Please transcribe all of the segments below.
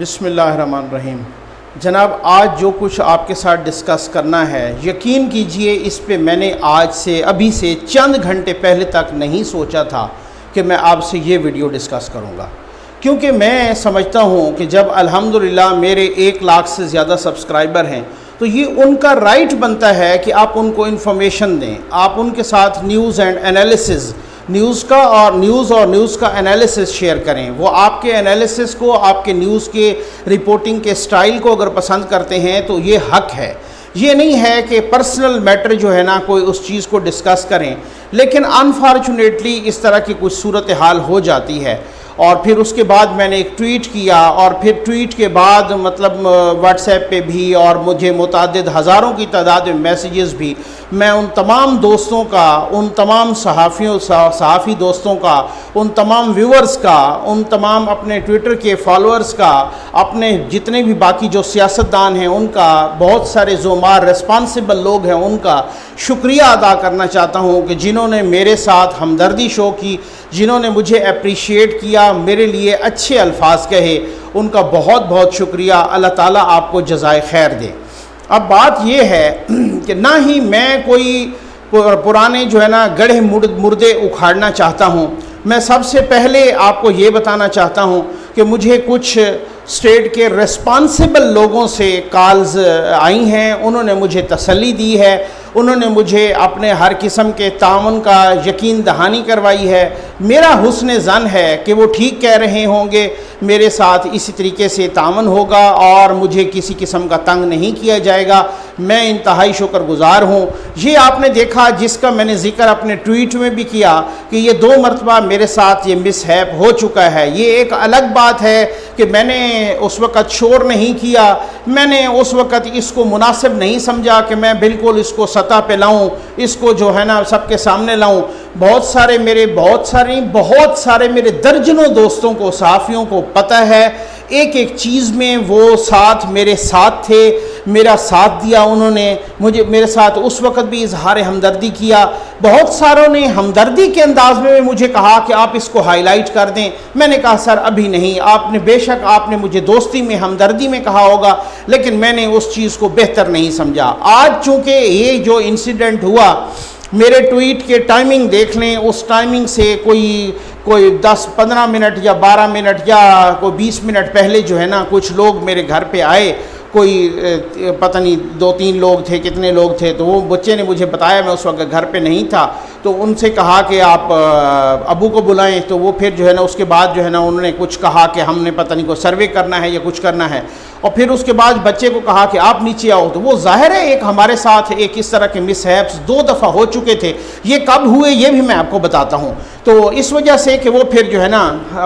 بسم اللہ الرحمن الرحیم۔ جناب، آج جو کچھ آپ کے ساتھ ڈسکس کرنا ہے، یقین کیجئے اس پہ میں نے آج سے ابھی سے چند گھنٹے پہلے تک نہیں سوچا تھا کہ میں آپ سے یہ ویڈیو ڈسکس کروں گا، کیونکہ میں سمجھتا ہوں کہ جب الحمدللہ میرے 1 لاکھ سے زیادہ سبسکرائبر ہیں تو یہ ان کا رائٹ بنتا ہے کہ آپ ان کو انفارمیشن دیں، آپ ان کے ساتھ نیوز اینڈ انالیسز نیوز کا انالیسس شیئر کریں۔ وہ آپ کے انالیسس کو، آپ کے نیوز کے رپورٹنگ کے سٹائل کو اگر پسند کرتے ہیں تو یہ حق ہے۔ یہ نہیں ہے کہ پرسنل میٹر جو ہے نا کوئی اس چیز کو ڈسکس کریں، لیکن انفارچونیٹلی اس طرح کی کچھ صورتحال ہو جاتی ہے۔ اور پھر اس کے بعد میں نے ایک ٹویٹ کیا، اور پھر ٹویٹ کے بعد مطلب واٹس ایپ پہ بھی اور مجھے متعدد ہزاروں کی تعداد میں میسیجز بھی، میں ان تمام دوستوں کا، ان تمام صحافی دوستوں کا، ان تمام ویورز کا، ان تمام اپنے ٹویٹر کے فالوورز کا، اپنے جتنے بھی باقی جو سیاستدان ہیں ان کا، بہت سارے ذمہ ریسپانسبل لوگ ہیں ان کا شکریہ ادا کرنا چاہتا ہوں کہ جنہوں نے میرے ساتھ ہمدردی شو کی، جنہوں نے مجھے اپریشیٹ کیا، میرے لیے اچھے الفاظ کہے، ان کا بہت بہت شکریہ۔ اللہ تعالیٰ آپ کو جزائے خیر دے۔ اب بات یہ ہے کہ نہ ہی میں کوئی پرانے جو ہے نا گڑھے مردے اکھاڑنا چاہتا ہوں۔ میں سب سے پہلے آپ کو یہ بتانا چاہتا ہوں کہ مجھے کچھ اسٹیٹ کے ریسپانسبل لوگوں سے کالز آئی ہیں، انہوں نے مجھے تسلی دی ہے، انہوں نے مجھے اپنے ہر قسم کے تعاون کا یقین دہانی کروائی ہے۔ میرا حسن ظن ہے کہ وہ ٹھیک کہہ رہے ہوں گے، میرے ساتھ اسی طریقے سے تعاون ہوگا اور مجھے کسی قسم کا تنگ نہیں کیا جائے گا۔ میں انتہائی شکر گزار ہوں۔ یہ آپ نے دیکھا، جس کا میں نے ذکر اپنے ٹویٹ میں بھی کیا، کہ یہ 2 مرتبہ میرے ساتھ یہ مس ہیپ ہو چکا ہے۔ یہ ایک الگ بات ہے کہ میں نے اس وقت شور نہیں کیا، میں نے اس وقت اس کو مناسب نہیں سمجھا کہ میں بالکل اس کو سطح پہ لاؤں، اس کو جو ہے نا سب کے سامنے لاؤں۔ بہت سارے میرے درجنوں دوستوں کو، صحافیوں کو پتہ ہے، ایک ایک چیز میں وہ میرے ساتھ تھے، میرا ساتھ دیا انہوں نے، میرے ساتھ اس وقت بھی اظہار ہمدردی کیا۔ بہت ساروں نے ہمدردی کے انداز میں مجھے کہا کہ آپ اس کو ہائی لائٹ کر دیں۔ میں نے کہا سر ابھی نہیں، آپ نے بے شک آپ نے مجھے دوستی میں، ہمدردی میں کہا ہوگا، لیکن میں نے اس چیز کو بہتر نہیں سمجھا۔ آج چونکہ یہ جو انسیڈنٹ ہوا، میرے ٹویٹ کے ٹائمنگ دیکھ لیں، اس ٹائمنگ سے کوئی 10-15 منٹ یا 12 منٹ یا کوئی 20 منٹ پہلے جو ہے نا کچھ لوگ میرے گھر پہ آئے، کوئی پتہ نہیں 2-3 لوگ تھے، کتنے لوگ تھے، تو وہ بچے نے مجھے بتایا، میں اس وقت گھر پہ نہیں تھا، تو ان سے کہا کہ آپ ابو کو بلائیں۔ تو وہ پھر جو ہے نا اس کے بعد جو ہے نا انہوں نے کچھ کہا کہ ہم نے پتہ نہیں کوئی سروے کرنا ہے یا کچھ کرنا ہے، اور پھر اس کے بعد بچے کو کہا کہ آپ نیچے آؤ۔ تو وہ ظاہر ہے ایک ہمارے ساتھ ایک اس طرح کے مس ہیپس 2 دفعہ ہو چکے تھے۔ یہ کب ہوئے یہ بھی میں آپ کو بتاتا ہوں۔ تو اس وجہ سے کہ وہ پھر جو ہے نا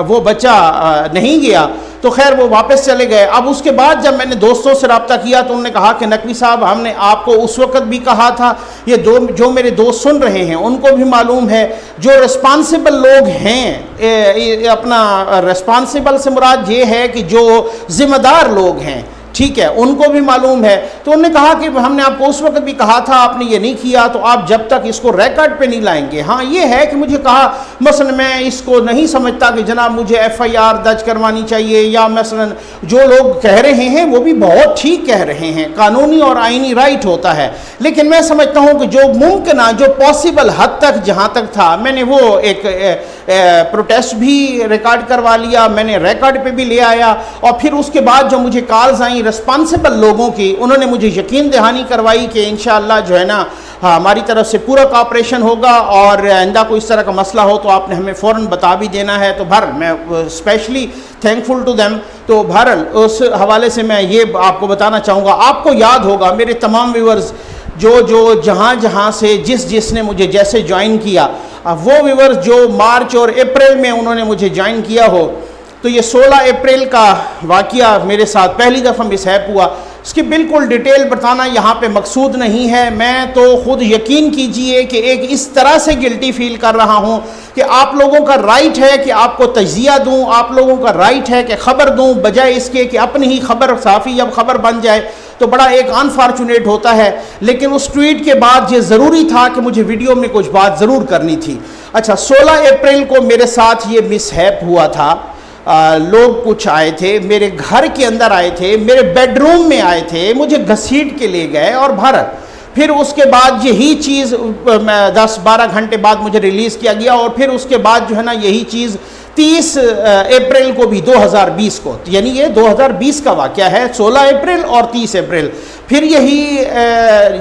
وہ بچہ نہیں گیا، تو خیر وہ واپس چلے گئے۔ اب اس کے بعد جب میں نے دوستوں سے رابطہ کیا تو انہوں نے کہا کہ نقوی صاحب، ہم نے آپ کو اس وقت بھی کہا تھا، یہ جو میرے دوست سن رہے ہیں ان کو بھی معلوم ہے، جو ریسپانسبل لوگ ہیں، اپنا ریسپانسبل سے مراد یہ ہے کہ جو ذمہ دار لوگ ہیں، ٹھیک ہے، ان کو بھی معلوم ہے۔ تو انہوں نے کہا کہ ہم نے آپ کو اس وقت بھی کہا تھا، آپ نے یہ نہیں کیا، تو آپ جب تک اس کو ریکارڈ پہ نہیں لائیں گے۔ ہاں یہ ہے کہ مجھے کہا مثلا میں اس کو نہیں سمجھتا کہ جناب مجھے FIR درج کروانی چاہیے، یا مثلا جو لوگ کہہ رہے ہیں وہ بھی بہت ٹھیک کہہ رہے ہیں، قانونی اور آئینی رائٹ ہوتا ہے، لیکن میں سمجھتا ہوں کہ جو ممکنہ، جو پاسبل حد تک جہاں تک تھا، میں نے وہ ایک پروٹیسٹ بھی ریکارڈ کروا لیا، میں نے ریکارڈ پہ بھی لے آیا، اور پھر اس کے بعد جو مجھے کالز آئیں ریسپانسبل لوگوں کی، انہوں نے مجھے یقین دہانی کروائی کہ انشاءاللہ جو ہے نا ہماری طرف سے پورا کوآپریشن ہوگا، اور آئندہ کوئی اس طرح کا مسئلہ ہو تو آپ نے ہمیں فوراً بتا بھی دینا ہے۔ تو بہرحال میں اسپیشلی تھینکفل ٹو دیم۔ تو بہرحال اس حوالے سے میں یہ آپ کو بتانا چاہوں گا، آپ کو یاد ہوگا میرے تمام ویورز جو جہاں سے جس نے مجھے جیسے جوائن کیا، وہ ویورز جو مارچ اور اپریل میں انہوں نے مجھے جوائن کیا ہو، تو یہ 16 اپریل کا واقعہ میرے ساتھ پہلی دفعہ مس ہیپ ہوا۔ اس کی بالکل ڈیٹیل بتانا یہاں پہ مقصود نہیں ہے، میں تو خود یقین کیجئے کہ ایک اس طرح سے گلٹی فیل کر رہا ہوں کہ آپ لوگوں کا رائٹ ہے کہ آپ کو تجزیہ دوں، آپ لوگوں کا رائٹ ہے کہ خبر دوں، بجائے اس کے کہ اپنی ہی خبر، صحافی جب خبر بن جائے تو بڑا ایک انفارچونیٹ ہوتا ہے۔ لیکن اس ٹویٹ کے بعد یہ ضروری تھا کہ مجھے ویڈیو میں کچھ بات ضرور کرنی تھی۔ اچھا، 16 اپریل کو میرے ساتھ یہ مس ہیپ ہوا تھا۔ لوگ کچھ آئے تھے، میرے گھر کے اندر آئے تھے، میرے بیڈ روم میں آئے تھے، مجھے گھسیٹ کے لے گئے اور بھارت. پھر اس کے بعد یہی چیز 10-12 گھنٹے بعد مجھے ریلیز کیا گیا، اور پھر اس کے بعد جو ہے نا یہی چیز 30 اپریل کو بھی 2020 کو، یعنی یہ 2020 کا واقعہ ہے، 16 اپریل اور 30 اپریل پھر یہی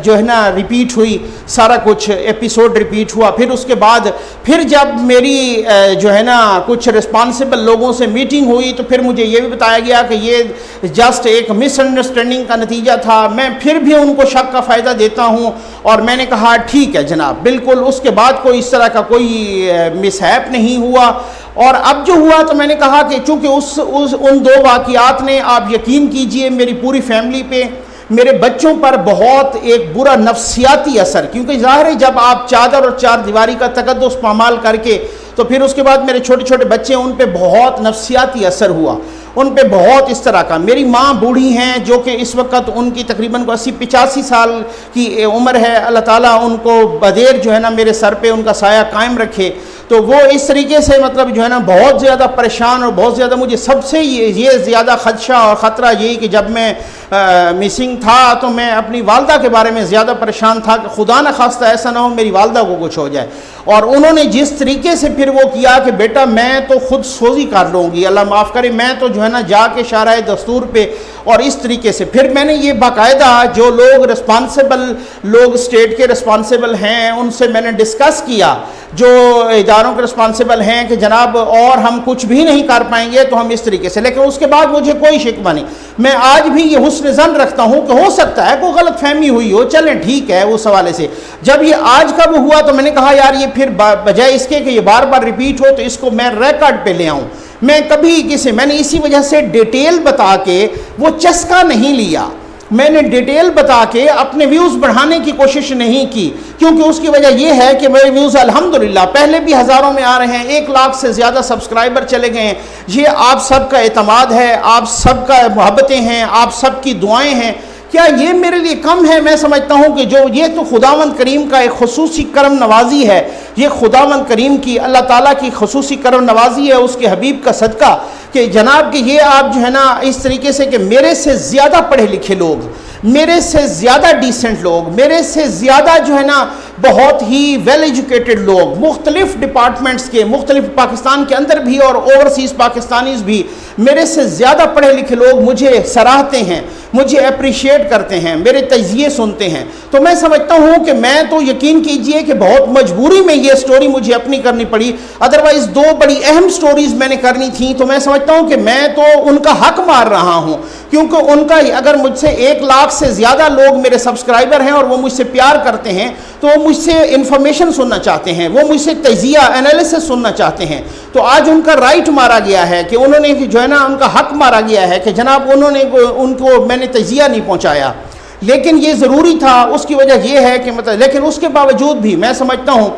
جو ہے نا ریپیٹ ہوئی، سارا کچھ ایپیسوڈ ریپیٹ ہوا. پھر اس کے بعد پھر جب میری جو ہے نا کچھ رسپانسبل لوگوں سے میٹنگ ہوئی تو پھر مجھے یہ بھی بتایا گیا کہ یہ جسٹ ایک مس انڈرسٹینڈنگ کا نتیجہ تھا. میں پھر بھی ان کو شک کا فائدہ دیتا ہوں، اور میں نے کہا ٹھیک ہے جناب، بالکل اس کے بعد کوئی اس طرح کا کوئی مس ہیپ نہیں ہوا. اور اب جو ہوا تو میں نے کہا کہ چونکہ ان 2 واقعات نے، آپ یقین کیجئے، میری پوری فیملی پہ، میرے بچوں پر بہت ایک برا نفسیاتی اثر، کیونکہ ظاہر ہے جب آپ چادر اور 4 دیواری کا تقدس پامال کر کے، تو پھر اس کے بعد میرے چھوٹے چھوٹے بچے، ان پہ بہت نفسیاتی اثر ہوا، ان پہ بہت اس طرح کا. میری ماں بوڑھی ہیں، جو کہ اس وقت ان کی تقریباً 80-85 سال کی عمر ہے. اللہ تعالیٰ ان کو بدیر جو ہے نا میرے سر پہ ان کا سایہ قائم رکھے. تو وہ اس طریقے سے مطلب جو ہے نا بہت زیادہ پریشان، اور بہت زیادہ مجھے سب سے یہ زیادہ خدشہ اور خطرہ یہی کہ جب میں مسنگ تھا تو میں اپنی والدہ کے بارے میں زیادہ پریشان تھا کہ خدا نہ خواستہ ایسا نہ ہو میری والدہ کو کچھ ہو جائے. اور انہوں نے جس طریقے سے پھر وہ کیا کہ بیٹا میں تو خود سوزی کر لوں گی، اللہ معاف کرے، میں تو جو ہے نا جا کے شارع دستور پہ، اور اس طریقے سے پھر میں نے یہ باقاعدہ جو لوگ رسپانسبل لوگ اسٹیٹ کے رسپانسبل ہیں ان سے میں نے ڈسکس کیا، جو اداروں کے رسپانسبل ہیں کہ جناب اور ہم کچھ بھی نہیں کر پائیں گے تو ہم اس طریقے سے. لیکن اس کے بعد مجھے کوئی شکوہ نہیں، میں آج بھی یہ حسن ظن رکھتا ہوں کہ ہو سکتا ہے کوئی غلط فہمی ہوئی ہو، چلیں ٹھیک ہے. اس حوالے سے جب یہ آج کا وہ ہوا تو میں نے کہا یار یہ پھر بجائے اس کے کہ یہ بار بار ریپیٹ ہو تو اس کو میں ریکارڈ پہ لے آؤں. میں کبھی میں نے اسی وجہ سے ڈیٹیل بتا کے وہ چسکا نہیں لیا، میں نے ڈیٹیل بتا کے اپنے ویوز بڑھانے کی کوشش نہیں کی، کیونکہ اس کی وجہ یہ ہے کہ میرے ویوز الحمدللہ پہلے بھی ہزاروں میں آ رہے ہیں، 1 لاکھ سے زیادہ سبسکرائبر چلے گئے ہیں. یہ آپ سب کا اعتماد ہے، آپ سب کا محبتیں ہیں، آپ سب کی دعائیں ہیں. کیا یہ میرے لیے کم ہے؟ میں سمجھتا ہوں کہ جو یہ تو خداوند کریم کا ایک خصوصی کرم نوازی ہے، یہ خداوند کریم کی، اللہ تعالیٰ کی خصوصی کرم نوازی ہے اس کے حبیب کا صدقہ کہ جناب کہ یہ آپ جو ہے نا اس طریقے سے کہ میرے سے زیادہ پڑھے لکھے لوگ، میرے سے زیادہ ڈیسنٹ لوگ، میرے سے زیادہ جو ہے نا بہت ہی ویل ایجوکیٹڈ لوگ، مختلف ڈپارٹمنٹس کے، مختلف پاکستان کے اندر بھی اور اوورسیز پاکستانیز بھی، میرے سے زیادہ پڑھے لکھے لوگ مجھے سراہتے ہیں، مجھے اپریشیٹ کرتے ہیں، میرے تجزیے سنتے ہیں. تو میں سمجھتا ہوں کہ میں تو یقین کیجئے کہ بہت مجبوری میں یہ سٹوری مجھے اپنی کرنی پڑی، ادروائز 2 بڑی اہم سٹوریز میں نے کرنی تھیں. تو میں سمجھتا ہوں کہ میں تو ان کا حق مار رہا ہوں، کیونکہ ان کا اگر مجھ سے 1 لاکھ سے زیادہ لوگ میرے سبسکرائبر ہیں اور وہ مجھ سے پیار کرتے ہیں تو وہ مجھ سے انفارمیشن سننا چاہتے ہیں، وہ مجھ سے تجزیہ انالیسس سننا چاہتے ہیں. تو آج ان کا رائٹ مارا گیا ہے کہ انہوں نے جو ہے نا ان کا حق مارا گیا ہے کہ جناب انہوں نے ان کو میں نے تجزیہ نہیں پہنچایا. لیکن یہ ضروری تھا، اس کی وجہ یہ ہے کہ لیکن اس کے باوجود بھی میں سمجھتا ہوں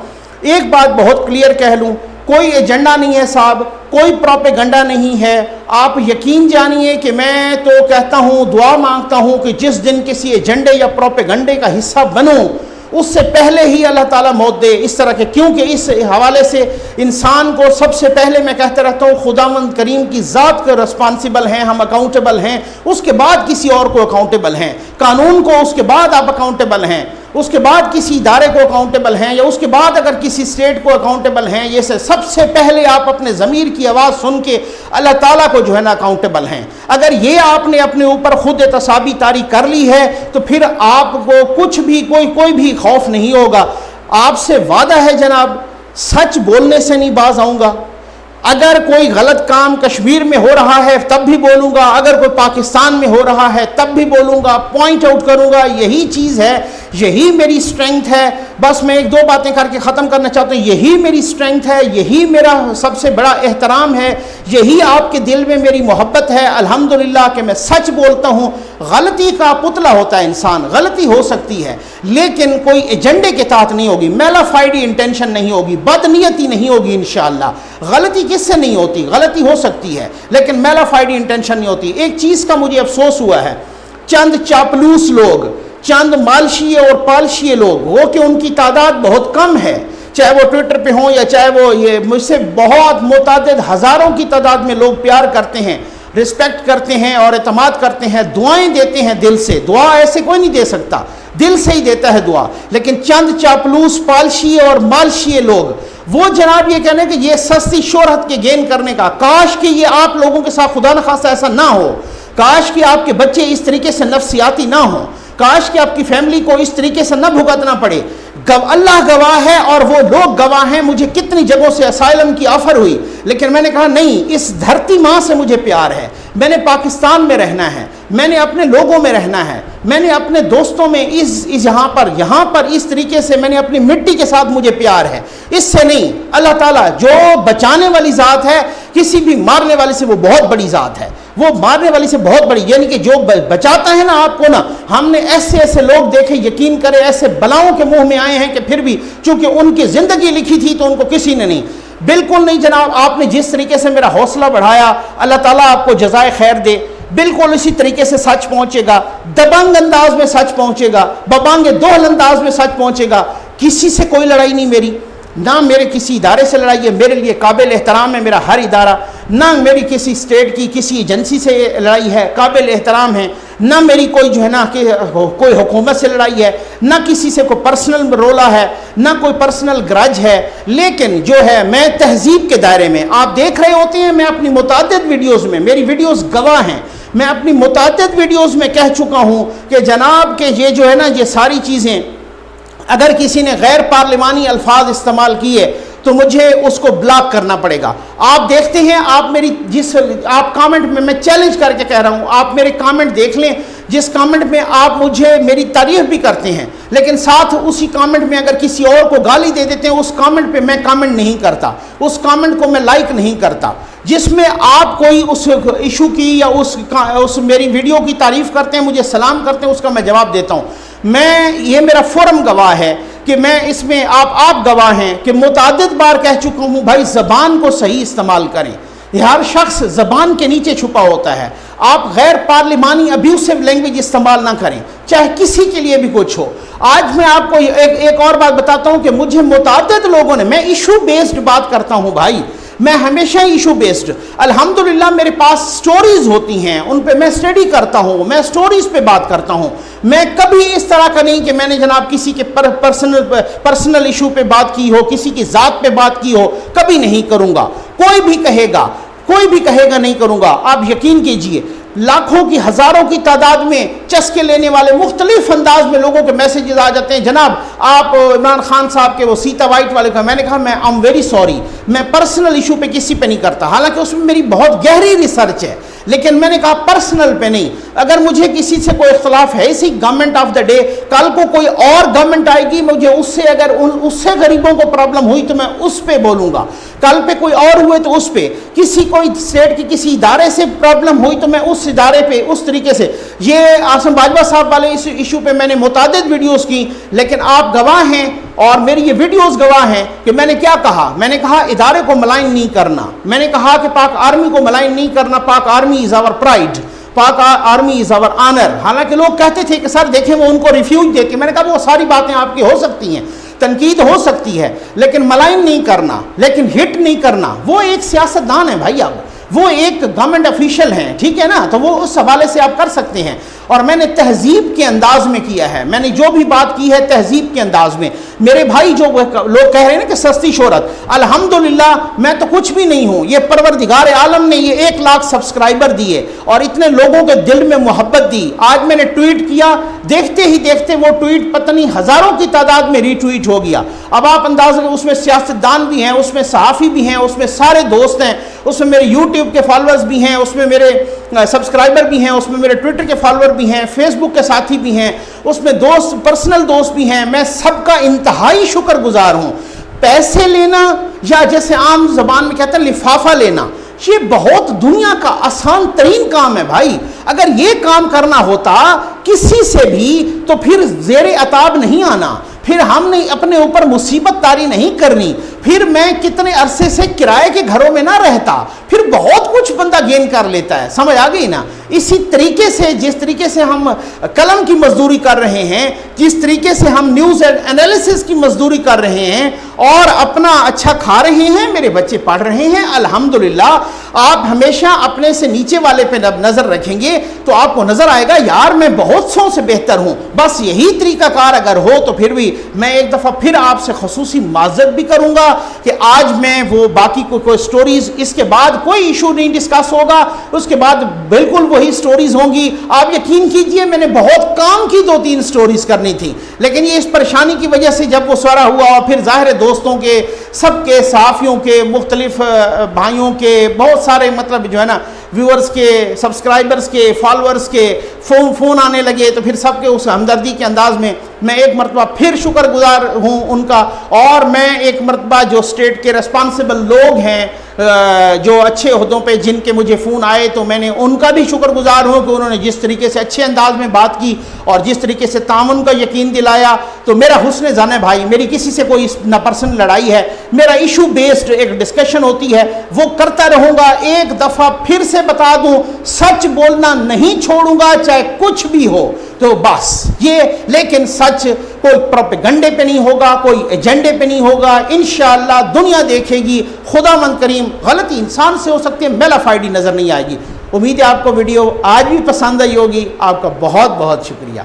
ایک بات بہت کلیئر کہہ لوں، کوئی ایجنڈا نہیں ہے صاحب، کوئی پروپیگنڈا نہیں ہے. آپ یقین جانیے کہ میں تو کہتا ہوں، دعا مانگتا ہوں کہ جس دن کسی ایجنڈے یا پروپیگنڈے کا حصہ بنوں اس سے پہلے ہی اللہ تعالیٰ موت دے اس طرح کے. کیونکہ اس حوالے سے انسان کو سب سے پہلے میں کہتا رہتا ہوں خداوند کریم کی ذات کے رسپانسبل ہیں، ہم اکاؤنٹیبل ہیں، اس کے بعد کسی اور کو اکاؤنٹیبل ہیں، قانون کو اس کے بعد آپ اکاؤنٹیبل ہیں، اس کے بعد کسی ادارے کو اکاؤنٹیبل ہیں، یا اس کے بعد اگر کسی اسٹیٹ کو اکاؤنٹیبل ہیں. یہ سب سے پہلے آپ اپنے ضمیر کی آواز سن کے اللہ تعالیٰ کو جو ہے نا اکاؤنٹیبل ہیں. اگر یہ آپ نے اپنے اوپر خود احتسابی طاری کر لی ہے تو پھر آپ کو کچھ بھی کوئی بھی خوف نہیں ہوگا. آپ سے وعدہ ہے جناب، سچ بولنے سے نہیں باز آؤں گا. اگر کوئی غلط کام کشمیر میں ہو رہا ہے تب بھی بولوں گا، اگر کوئی پاکستان میں ہو رہا ہے تب بھی بولوں گا، پوائنٹ آؤٹ کروں گا. یہی چیز ہے، یہی میری سٹرینگتھ ہے. بس میں 1-2 باتیں کر کے ختم کرنا چاہتا ہوں. یہی میری سٹرینگتھ ہے، یہی میرا سب سے بڑا احترام ہے، یہی آپ کے دل میں میری محبت ہے الحمدللہ کہ میں سچ بولتا ہوں. غلطی کا پتلا ہوتا ہے انسان، غلطی ہو سکتی ہے لیکن کوئی ایجنڈے کے تحت نہیں ہوگی، میلافائڈ انٹینشن نہیں ہوگی، بدنیتی نہیں ہوگی انشاءاللہ. غلطی کس سے نہیں ہوتی؟ غلطی ہو سکتی ہے لیکن میلافائڈ انٹینشن نہیں ہوتی. ایک چیز کا مجھے افسوس ہوا ہے، چند چاپلوس لوگ، چند مالشیے اور پالشیے لوگ، وہ کہ ان کی تعداد بہت کم ہے، چاہے وہ ٹویٹر پہ ہوں یا چاہے وہ یہ مجھ سے بہت متعدد ہزاروں کی تعداد میں لوگ پیار کرتے ہیں، رسپیکٹ کرتے ہیں اور اعتماد کرتے ہیں، دعائیں دیتے ہیں دل سے. دعا ایسے کوئی نہیں دے سکتا، دل سے ہی دیتا ہے دعا. لیکن چند چاپلوس پالشیے اور مالشیے لوگ وہ جناب یہ کہنے کہ یہ سستی شہرت کے گین کرنے کا، کاش کہ یہ آپ لوگوں کے ساتھ خدا نخواستہ ایسا نہ ہو، کاش کہ آپ کے بچے اس طریقے سے نفسیاتی نہ ہوں، کاش کہ آپ کی فیملی کو اس طریقے سے نہ بھگتنا پڑے. اللہ گواہ ہے اور وہ لوگ گواہ ہیں. مجھے کتنی جگہوں سے اسائلم کی آفر ہوئی، لیکن میں نے کہا نہیں، اس دھرتی ماں سے مجھے پیار ہے، میں نے پاکستان میں رہنا ہے، میں نے اپنے لوگوں میں رہنا ہے، میں نے اپنے دوستوں میں یہاں پر اس طریقے سے میں نے اپنی مٹی کے ساتھ مجھے پیار ہے، اس سے نہیں. اللہ تعالیٰ جو بچانے والی ذات ہے، کسی بھی مارنے والے سے وہ بہت بڑی ذات ہے، وہ مارنے والی سے بہت بڑی، یعنی کہ جو بچاتا ہے نا آپ کو نا. ہم نے ایسے لوگ دیکھے، یقین کرے ایسے بلاؤں کے منہ میں آئے ہیں کہ پھر بھی چونکہ ان کی زندگی لکھی تھی تو ان کو کسی نے نہیں. بالکل نہیں جناب، آپ نے جس طریقے سے میرا حوصلہ بڑھایا، اللہ تعالیٰ آپ کو جزائے خیر دے. بالکل اسی طریقے سے سچ پہنچے گا، دبنگ انداز میں سچ پہنچے گا، ببانگ دوہل انداز میں سچ پہنچے گا. کسی سے کوئی لڑائی نہیں میری، نہ میرے کسی ادارے سے لڑائی ہے، میرے لیے قابل احترام ہے میرا ہر ادارہ، نہ میری کسی اسٹیٹ کی کسی ایجنسی سے لڑائی ہے، قابل احترام ہے، نہ میری کوئی جو ہے نا کہ کوئی حکومت سے لڑائی ہے، نہ کسی سے کوئی پرسنل رولا ہے، نہ کوئی پرسنل گرج ہے. لیکن جو ہے میں تہذیب کے دائرے میں، آپ دیکھ رہے ہوتے ہیں میں اپنی متعدد ویڈیوز میں، میری ویڈیوز گواہ ہیں، میں اپنی متعدد ویڈیوز میں کہہ چکا ہوں کہ جناب کہ یہ جو ہے نا یہ ساری چیزیں اگر کسی نے غیر پارلیمانی الفاظ استعمال کیے تو مجھے اس کو بلاک کرنا پڑے گا. آپ دیکھتے ہیں، آپ میری آپ کامنٹ میں چیلنج کر کے کہہ رہا ہوں، آپ میرے کامنٹ دیکھ لیں، جس کامنٹ میں آپ مجھے میری تعریف بھی کرتے ہیں لیکن ساتھ اسی کامنٹ میں اگر کسی اور کو گالی دے دیتے ہیں، اس کامنٹ پہ میں کامنٹ نہیں کرتا، اس کامنٹ کو میں لائک نہیں کرتا. جس میں آپ کوئی اس ایشو کی یا اس میری ویڈیو کی تعریف کرتے ہیں، مجھے سلام کرتے ہیں، اس کا میں جواب دیتا ہوں. یہ میرا فورم گواہ ہے کہ میں اس میں آپ گواہ ہیں کہ متعدد بار کہہ چکا ہوں بھائی زبان کو صحیح استعمال کریں. ہر شخص زبان کے نیچے چھپا ہوتا ہے. آپ غیر پارلیمانی ابیوسو لینگویج استعمال نہ کریں، چاہے کسی کے لیے بھی کچھ ہو. آج میں آپ کو ایک اور بات بتاتا ہوں کہ مجھے متعدد لوگوں نے، میں ایشو بیسڈ بات کرتا ہوں بھائی، میں ہمیشہ ایشو بیسڈ. الحمدللہ میرے پاس سٹوریز ہوتی ہیں، ان پہ میں اسٹڈی کرتا ہوں، میں سٹوریز پہ بات کرتا ہوں. میں کبھی اس طرح کا نہیں کہ میں نے جناب کسی کے پرسنل ایشو پہ بات کی ہو، کسی کی ذات پہ بات کی ہو، کبھی نہیں کروں گا. کوئی بھی کہے گا نہیں کروں گا. آپ یقین کیجئے لاکھوں کی ہزاروں کی تعداد میں چسکے لینے والے مختلف انداز میں لوگوں کے میسیجز آ جاتے ہیں، جناب آپ عمران خان صاحب کے وہ سیتا وائٹ والے کا. میں نے کہا میں ایم ویری سوری، میں پرسنل ایشو پہ کسی پہ نہیں کرتا، حالانکہ اس میں میری بہت گہری ریسرچ ہے، لیکن میں نے کہا پرسنل پہ نہیں. اگر مجھے کسی سے کوئی اختلاف ہے، اسی گورنمنٹ آف دا ڈے، کل کو کوئی اور گورنمنٹ آئے گی، مجھے اس سے غریبوں کو پرابلم ہوئی تو میں اس پہ بولوں گا. کل پہ کوئی اور ہوئے تو اس پہ، کوئی اسٹیٹ کی کسی ادارے سے پرابلم ہوئی تو میں اس ادارے پہ اس طریقے سے. یہ عاصم باجوہ صاحب والے اس ایشو پہ میں نے متعدد ویڈیوز کی، لیکن آپ گواہ ہیں اور میری یہ ویڈیوز گواہ ہیں کہ میں نے کیا کہا. میں نے کہا ادارے کو ملائن نہیں کرنا، میں نے کہا کہ پاک آرمی کو ملائن نہیں کرنا. پاک آرمی از آور پرائڈ، پاک آرمی از آور آنر. حالانکہ لوگ کہتے تھے کہ سر دیکھیں وہ ان کو ریفیوج دیتے. میں نے کہا وہ ساری باتیں آپ کی ہو سکتی ہیں، تنقید ہو سکتی ہے، لیکن ملائن نہیں کرنا، لیکن ہٹ نہیں کرنا. وہ ایک سیاستدان ہے بھائی، اب وہ ایک گورنمنٹ افیشل ہیں، ٹھیک ہے نا، تو وہ اس حوالے سے آپ کر سکتے ہیں. اور میں نے تہذیب کے انداز میں کیا ہے، میں نے جو بھی بات کی ہے تہذیب کے انداز میں. میرے بھائی جو لوگ کہہ رہے ہیں نا کہ سستی شہرت، الحمدللہ میں تو کچھ بھی نہیں ہوں. یہ پروردگار عالم نے یہ 1 لاکھ سبسکرائبر دیے اور اتنے لوگوں کے دل میں محبت دی. آج میں نے ٹویٹ کیا، دیکھتے ہی دیکھتے وہ ٹویٹ پتہ نہیں ہزاروں کی تعداد میں ری ٹویٹ ہو گیا. اب آپ اندازہ، اس میں سیاستدان بھی ہیں، اس میں صحافی بھی ہیں، اس میں سارے دوست ہیں، اس میں میرے یوٹیوب کے فالوورز بھی ہیں، اس میں میرے سبسکرائبر بھی ہیں، اس میں میرے ٹویٹر کے فالوور بھی ہیں، فیس بک کے ساتھی بھی ہیں، اس میں دوست، پرسنل دوست بھی ہیں. میں سب کا انتہائی شکر گزار ہوں. پیسے لینا یا جیسے عام زبان میں کہتے ہیں لفافہ لینا، یہ بہت دنیا کا آسان ترین کام ہے بھائی. اگر یہ کام کرنا ہوتا کسی سے بھی تو پھر زیر عتاب نہیں آنا، پھر ہم نے اپنے اوپر مصیبت تاری نہیں کرنی، پھر میں کتنے عرصے سے کرائے کے گھروں میں نہ رہتا، پھر بہت کچھ بندہ گین کر لیتا ہے، سمجھ آ گئی نا؟ اسی طریقے سے جس طریقے سے ہم قلم کی مزدوری کر رہے ہیں، جس طریقے سے ہم نیوز انالیسس کی مزدوری کر رہے ہیں اور اپنا اچھا کھا رہے ہیں، میرے بچے پڑھ رہے ہیں الحمدللہ، آپ ہمیشہ اپنے سے نیچے والے پہ نظر رکھیں گے تو آپ کو نظر آئے گا یار میں بہت سو سے بہتر ہوں۔ بس یہی طریقہ کار اگر ہو تو پھر بھی میں ایک دفعہ پھر آپ سے خصوصی معذرت بھی کروں گا کہ آج میں وہ باقی کوئی سٹوریز، اس کے بعد کوئی ایشو نہیں ڈسکس ہوگا، اس کے بعد بالکل وہی سٹوریز ہوں گی۔ آپ یقین کیجئے میں نے بہت کام کی 2-3 سٹوریز کرنی تھی، لیکن یہ اس پریشانی کی وجہ سے جب وہ سارا ہوا اور پھر ظاہر دوستوں کے، سب کے، صحافیوں کے، مختلف بھائیوں کے، بہت سارے مطلب جو ہے نا ویورز کے، سبسکرائبرز کے، فالورز کے فون آنے لگے، تو پھر سب کے اس ہمدردی کے انداز میں میں ایک مرتبہ پھر شکر گزار ہوں ان کا، اور میں ایک مرتبہ جو اسٹیٹ کے ریسپانسبل لوگ ہیں جو اچھے عہدوں پہ جن کے مجھے فون آئے، تو میں نے ان کا بھی شکر گزار ہوں کہ انہوں نے جس طریقے سے اچھے انداز میں بات کی اور جس طریقے سے تعاون کا یقین دلایا۔ تو میرا حسن ظن ہے بھائی، میری کسی سے کوئی نہ پرسنل لڑائی ہے، میرا ایشو بیسڈ ایک ڈسکشن ہوتی ہے، وہ کرتا رہوں گا۔ ایک دفعہ پھر سے بتا دوں، سچ بولنا نہیں چھوڑوں گا چاہے کچھ بھی ہو، تو بس یہ، لیکن سچ کوئی پروپیگنڈے پہ نہیں ہوگا، کوئی ایجنڈے پہ نہیں ہوگا، انشاءاللہ دنیا دیکھے گی، خدا مند کریم غلطی انسان سے ہو سکتی ہے، میلا فائڈی نظر نہیں آئے گی۔ امید ہے آپ کو ویڈیو آج بھی پسند آئی ہوگی۔ آپ کا بہت بہت شکریہ۔